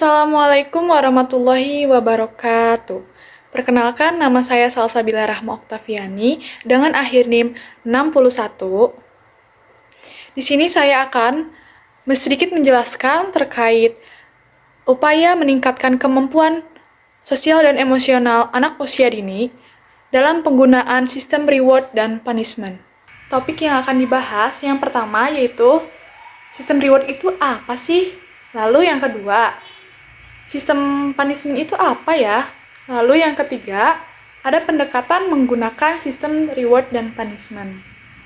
Assalamualaikum warahmatullahi wabarakatuh. Perkenalkan, nama saya Salsabila Rahma Oktaviani dengan akhir NIM 61. Di sini saya akan sedikit menjelaskan terkait upaya meningkatkan kemampuan sosial dan emosional anak usia dini dalam penggunaan sistem reward dan punishment. Topik yang akan dibahas yang pertama yaitu sistem reward itu apa sih? Lalu yang kedua, sistem punishment itu apa ya? Lalu yang ketiga, ada pendekatan menggunakan sistem reward dan punishment.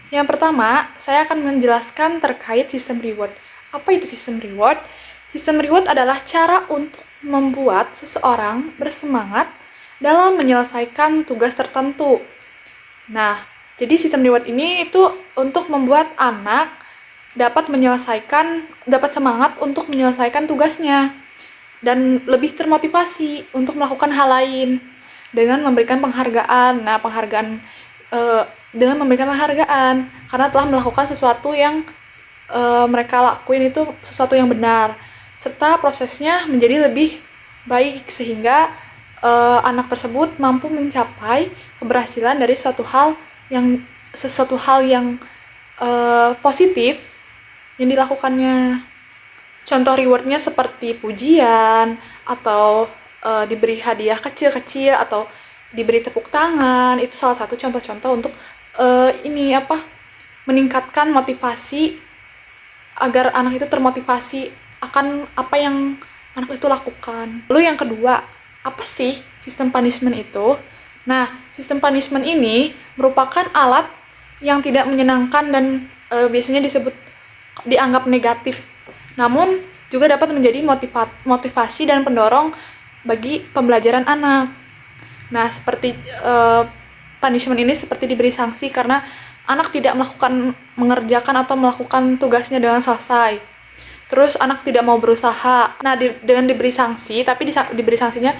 Yang pertama, saya akan menjelaskan terkait sistem reward. Apa itu sistem reward? Sistem reward adalah cara untuk membuat seseorang bersemangat dalam menyelesaikan tugas tertentu. Nah, jadi sistem reward ini itu untuk membuat anak dapat semangat untuk menyelesaikan tugasnya dan lebih termotivasi untuk melakukan hal lain dengan memberikan penghargaan. Nah, dengan memberikan penghargaan karena telah melakukan sesuatu yang mereka lakuin itu sesuatu yang benar, serta prosesnya menjadi lebih baik sehingga anak tersebut mampu mencapai keberhasilan dari sesuatu hal yang positif yang dilakukannya. Contoh rewardnya seperti pujian, atau diberi hadiah kecil-kecil, atau diberi tepuk tangan. Itu salah satu contoh-contoh untuk meningkatkan motivasi agar anak itu termotivasi akan apa yang anak itu lakukan. Lalu yang kedua, apa sih sistem punishment itu? Nah, sistem punishment ini merupakan alat yang tidak menyenangkan dan biasanya dianggap negatif, namun juga dapat menjadi motivasi dan pendorong bagi pembelajaran anak. Nah, seperti punishment ini seperti diberi sanksi karena anak tidak mengerjakan atau melakukan tugasnya dengan selesai. Terus anak tidak mau berusaha. Nah, dengan diberi sanksi, tapi diberi sanksinya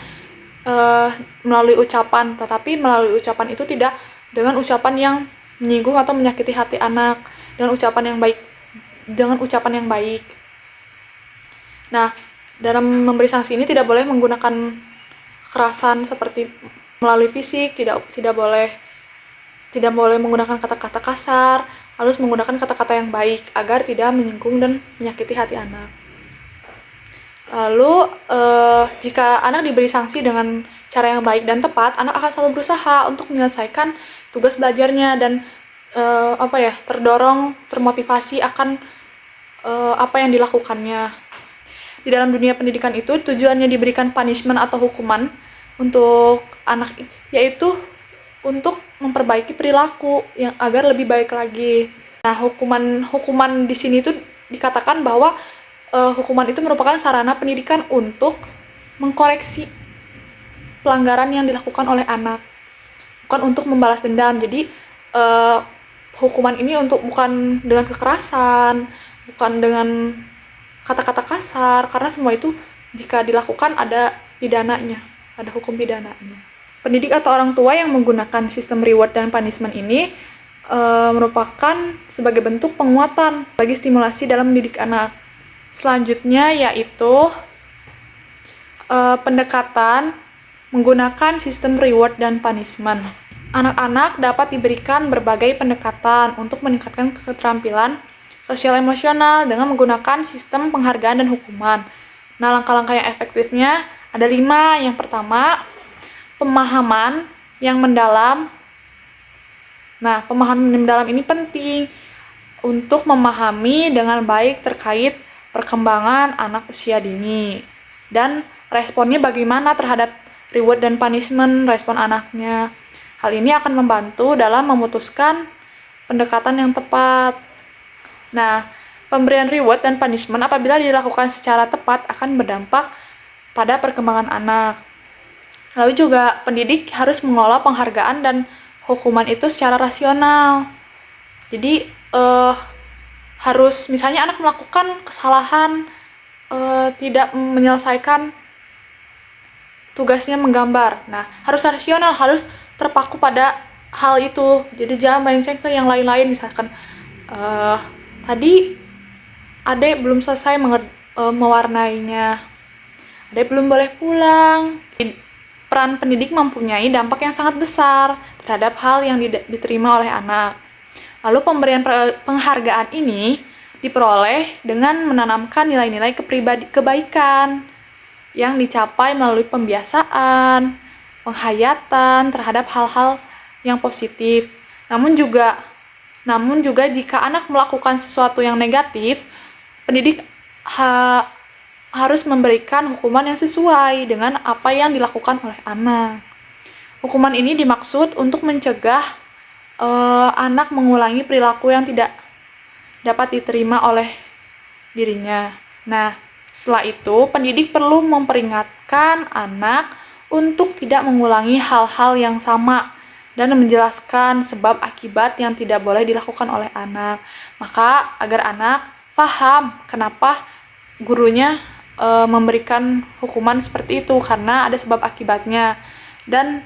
melalui ucapan, tetapi melalui ucapan itu tidak dengan ucapan yang menyinggung atau menyakiti hati anak, dengan ucapan yang baik. Nah, dalam memberi sanksi ini tidak boleh menggunakan kekerasan seperti melalui fisik, tidak boleh menggunakan kata-kata kasar, harus menggunakan kata-kata yang baik agar tidak menyinggung dan menyakiti hati anak. Lalu, jika anak diberi sanksi dengan cara yang baik dan tepat, anak akan selalu berusaha untuk menyelesaikan tugas belajarnya dan termotivasi akan apa yang dilakukannya. Di dalam dunia pendidikan itu, tujuannya diberikan punishment atau hukuman untuk anak itu, yaitu untuk memperbaiki perilaku yang agar lebih baik lagi. Nah, hukuman di sini itu dikatakan bahwa hukuman itu merupakan sarana pendidikan untuk mengkoreksi pelanggaran yang dilakukan oleh anak, bukan untuk membalas dendam. Jadi hukuman ini bukan dengan kekerasan, bukan dengan kata-kata kasar, karena semua itu jika dilakukan ada pidananya, ada hukum pidananya. Pendidik atau orang tua yang menggunakan sistem reward dan punishment ini merupakan sebagai bentuk penguatan bagi stimulasi dalam mendidik anak. Selanjutnya yaitu pendekatan menggunakan sistem reward dan punishment. Anak-anak dapat diberikan berbagai pendekatan untuk meningkatkan keterampilan sosial emosional dengan menggunakan sistem penghargaan dan hukuman. Nah, langkah-langkah yang efektifnya ada 5. Yang pertama, pemahaman yang mendalam. Nah, pemahaman yang mendalam ini penting untuk memahami dengan baik terkait perkembangan anak usia dini dan responnya bagaimana terhadap reward dan punishment respon anaknya. Hal ini akan membantu dalam memutuskan pendekatan yang tepat. Nah, pemberian reward dan punishment apabila dilakukan secara tepat akan berdampak pada perkembangan anak. Lalu juga pendidik harus mengelola penghargaan dan hukuman itu secara rasional. Jadi harus misalnya anak melakukan kesalahan, tidak menyelesaikan tugasnya menggambar. Nah, harus rasional, harus terpaku pada hal itu. Jadi jangan melenceng ke yang lain-lain, misalkan tadi adek belum selesai mewarnainya, ada yang belum boleh pulang. Peran pendidik mempunyai dampak yang sangat besar terhadap hal yang diterima oleh anak. Lalu pemberian penghargaan ini diperoleh dengan menanamkan nilai-nilai kebaikan yang dicapai melalui pembiasaan, penghayatan terhadap hal-hal yang positif. Namun juga jika anak melakukan sesuatu yang negatif, pendidik harus memberikan hukuman yang sesuai dengan apa yang dilakukan oleh anak. Hukuman ini dimaksud untuk mencegah anak mengulangi perilaku yang tidak dapat diterima oleh dirinya. Nah, setelah itu pendidik perlu memperingatkan anak untuk tidak mengulangi hal-hal yang sama dan menjelaskan sebab akibat yang tidak boleh dilakukan oleh anak. Maka agar anak paham kenapa gurunya memberikan hukuman seperti itu, karena ada sebab akibatnya, dan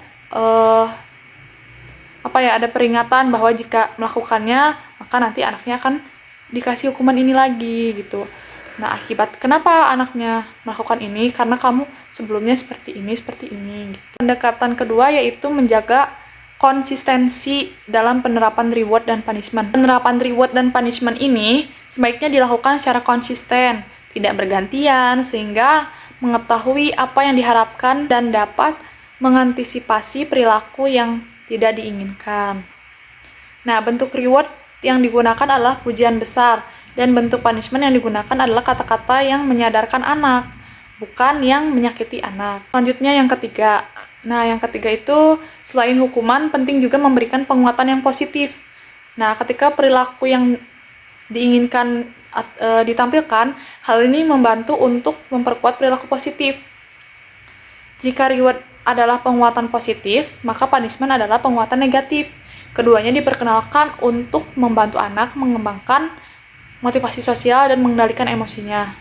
ada peringatan bahwa jika melakukannya maka nanti anaknya akan dikasih hukuman ini lagi gitu. Nah, akibat kenapa anaknya melakukan ini, karena kamu sebelumnya seperti ini gitu. Pendekatan kedua yaitu menjaga konsistensi dalam penerapan reward dan punishment. Penerapan reward dan punishment ini sebaiknya dilakukan secara konsisten, tidak bergantian, sehingga mengetahui apa yang diharapkan dan dapat mengantisipasi perilaku yang tidak diinginkan. Nah, bentuk reward yang digunakan adalah pujian besar, dan bentuk punishment yang digunakan adalah kata-kata yang menyadarkan anak, bukan yang menyakiti anak. Selanjutnya yang ketiga. Nah, yang ketiga itu selain hukuman, penting juga memberikan penguatan yang positif. Nah, ketika perilaku yang diinginkan ditampilkan, hal ini membantu untuk memperkuat perilaku positif. Jika reward adalah penguatan positif, maka punishment adalah penguatan negatif. Keduanya diperkenalkan untuk membantu anak mengembangkan motivasi sosial dan mengendalikan emosinya.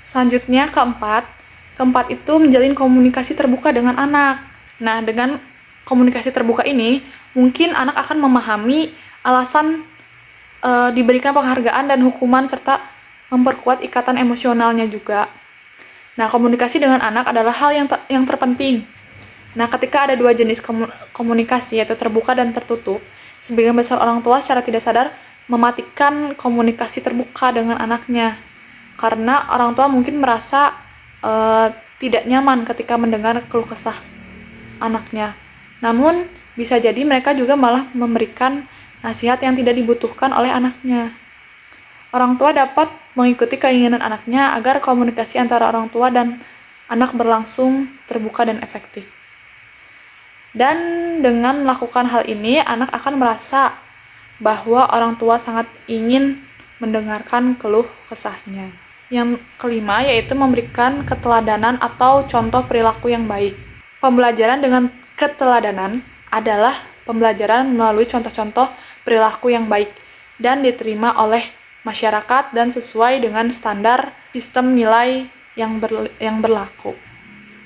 Selanjutnya keempat itu menjalin komunikasi terbuka dengan anak. Nah, dengan komunikasi terbuka ini, mungkin anak akan memahami alasan diberikan penghargaan dan hukuman, serta memperkuat ikatan emosionalnya juga. Nah, komunikasi dengan anak adalah hal yang terpenting. Nah, ketika ada dua jenis komunikasi, yaitu terbuka dan tertutup, sebagian besar orang tua secara tidak sadar mematikan komunikasi terbuka dengan anaknya, karena orang tua mungkin merasa tidak nyaman ketika mendengar keluh kesah anaknya. Namun, bisa jadi mereka juga malah memberikan nasihat yang tidak dibutuhkan oleh anaknya. Orang tua dapat mengikuti keinginan anaknya agar komunikasi antara orang tua dan anak berlangsung terbuka dan efektif. Dan dengan melakukan hal ini, anak akan merasa bahwa orang tua sangat ingin mendengarkan keluh kesahnya. Yang kelima yaitu memberikan keteladanan atau contoh perilaku yang baik. Pembelajaran dengan keteladanan adalah pembelajaran melalui contoh-contoh perilaku yang baik dan diterima oleh masyarakat dan sesuai dengan standar sistem nilai yang berlaku.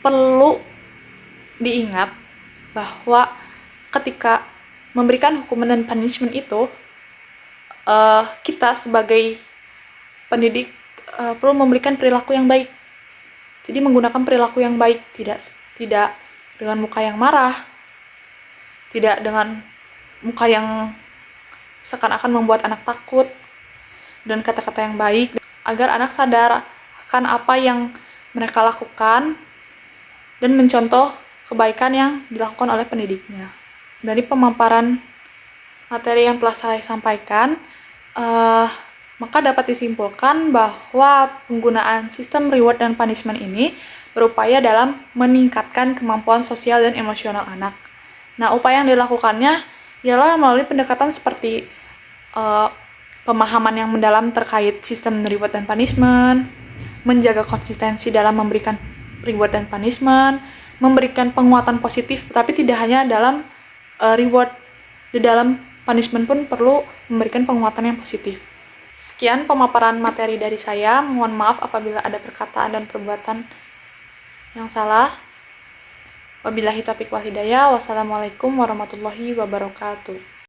Perlu diingat bahwa ketika memberikan hukuman dan punishment itu, kita sebagai pendidik perlu memberikan perilaku yang baik. Jadi menggunakan perilaku yang baik, tidak dengan muka yang marah, tidak dengan muka yang seakan-akan membuat anak takut, dan kata-kata yang baik, agar anak sadar akan apa yang mereka lakukan dan mencontoh kebaikan yang dilakukan oleh pendidiknya. Dari pemaparan materi yang telah saya sampaikan, maka dapat disimpulkan bahwa penggunaan sistem reward dan punishment ini berupaya dalam meningkatkan kemampuan sosial dan emosional anak. Nah, upaya yang dilakukannya ialah melalui pendekatan seperti pemahaman yang mendalam terkait sistem reward dan punishment, menjaga konsistensi dalam memberikan reward dan punishment, memberikan penguatan positif, tapi tidak hanya dalam reward, di dalam punishment pun perlu memberikan penguatan yang positif. Sekian pemaparan materi dari saya. Mohon maaf apabila ada perkataan dan perbuatan yang salah. Wabillahi taufiq wal hidayah. Wassalamualaikum warahmatullahi wabarakatuh.